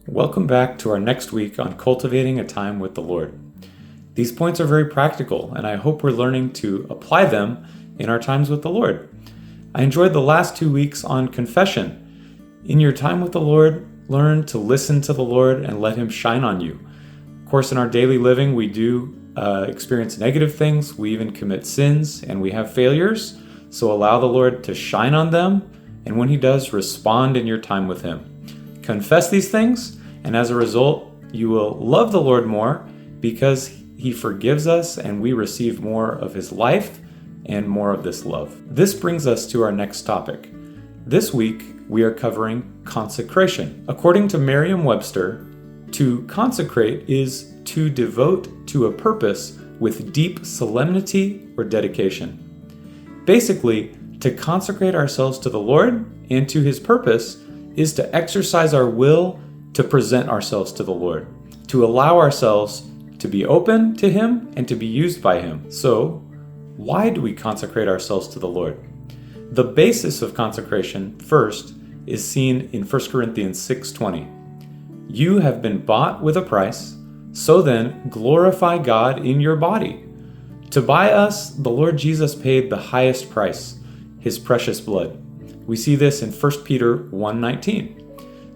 Welcome back to our next week on cultivating a time with the Lord. These points are very practical, and I hope we're learning to apply them in our times with the Lord. I enjoyed the last 2 weeks on confession. In your time with the Lord, learn to listen to the Lord and let Him shine on you. Of course, in our daily living, we do experience negative things. We even commit sins, and we have failures. So allow the Lord to shine on them, and when He does, respond in your time with Him. Confess these things, and as a result, you will love the Lord more because He forgives us and we receive more of His life and more of this love. This brings us to our next topic. This week, we are covering consecration. According to Merriam-Webster, to consecrate is to devote to a purpose with deep solemnity or dedication. Basically, to consecrate ourselves to the Lord and to His purpose is to exercise our will to present ourselves to the Lord, to allow ourselves to be open to Him and to be used by Him. So, why do we consecrate ourselves to the Lord? The basis of consecration, first, is seen in 1 Corinthians 6:20. You have been bought with a price, so then glorify God in your body. To buy us, the Lord Jesus paid the highest price, His precious blood. We see this in 1 Peter 1:19.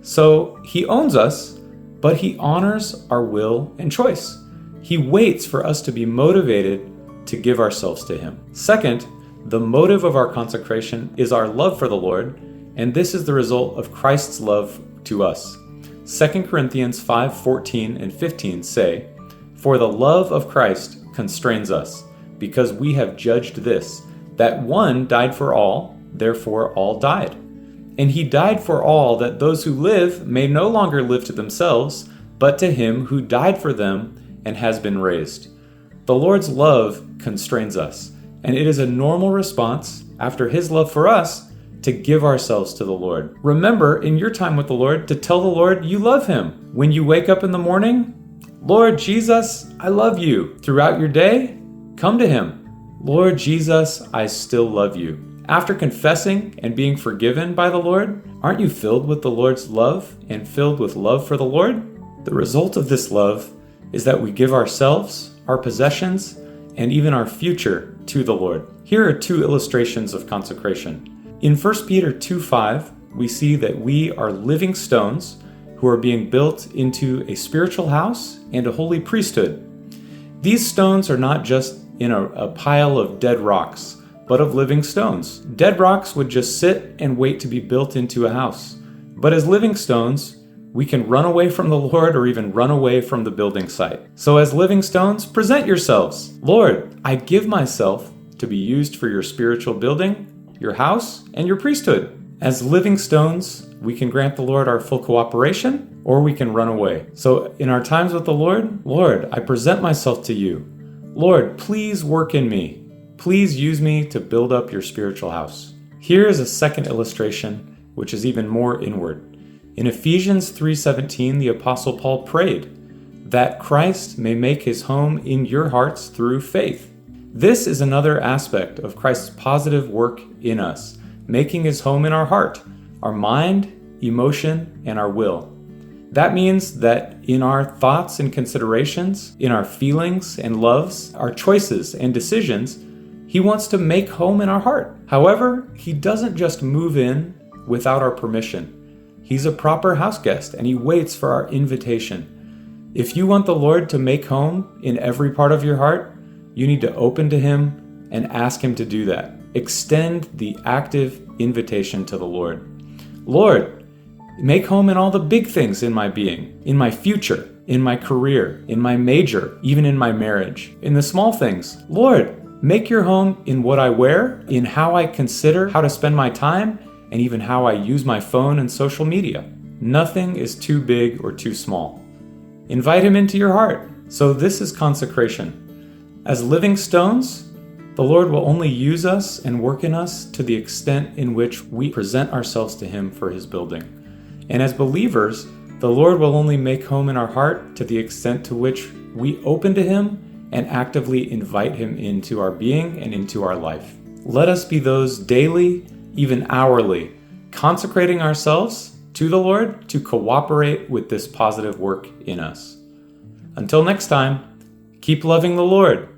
So He owns us, but He honors our will and choice. He waits for us to be motivated to give ourselves to Him. Second, the motive of our consecration is our love for the Lord, and this is the result of Christ's love to us. 2 Corinthians 5:14 and 15 say, "For the love of Christ constrains us, because we have judged this, that one died for all, therefore all died. And He died for all, that those who live may no longer live to themselves, but to Him who died for them and has been raised." The Lord's love constrains us, and it is a normal response after His love for us to give ourselves to the Lord. Remember, in your time with the Lord, to tell the Lord you love Him. When you wake up in the morning, Lord Jesus, I love you. Throughout your day, come to Him. Lord Jesus, I still love you. After confessing and being forgiven by the Lord, aren't you filled with the Lord's love and filled with love for the Lord? The result of this love is that we give ourselves, our possessions, and even our future to the Lord. Here are 2 illustrations of consecration. In 1 Peter 2:5, we see that we are living stones who are being built into a spiritual house and a holy priesthood. These stones are not just in a pile of dead rocks, but of living stones. Dead rocks would just sit and wait to be built into a house. But as living stones, we can run away from the Lord or even run away from the building site. So as living stones, present yourselves. Lord, I give myself to be used for your spiritual building, your house, and your priesthood. As living stones, we can grant the Lord our full cooperation, or we can run away. So in our times with the Lord, Lord, I present myself to you. Lord, please work in me. Please use me to build up your spiritual house. Here is a second illustration, which is even more inward. In Ephesians 3:17, the Apostle Paul prayed that Christ may make His home in your hearts through faith. This is another aspect of Christ's positive work in us, making His home in our heart, our mind, emotion, and our will. That means that in our thoughts and considerations, in our feelings and loves, our choices and decisions, He wants to make home in our heart. However, He doesn't just move in without our permission. He's a proper house guest, and He waits for our invitation. If you want the Lord to make home in every part of your heart, you need to open to Him and ask Him to do that. Extend the active invitation to the Lord. Lord, make home in all the big things in my being, in my future, in my career, in my major, even in my marriage, in the small things. Lord, make your home in what I wear, in how I consider how to spend my time, and even how I use my phone and social media. Nothing is too big or too small. Invite Him into your heart. So this is consecration. As living stones, the Lord will only use us and work in us to the extent in which we present ourselves to Him for His building. And as believers, the Lord will only make home in our heart to the extent to which we open to Him and actively invite Him into our being and into our life. Let us be those daily, even hourly, consecrating ourselves to the Lord to cooperate with this positive work in us. Until next time, keep loving the Lord.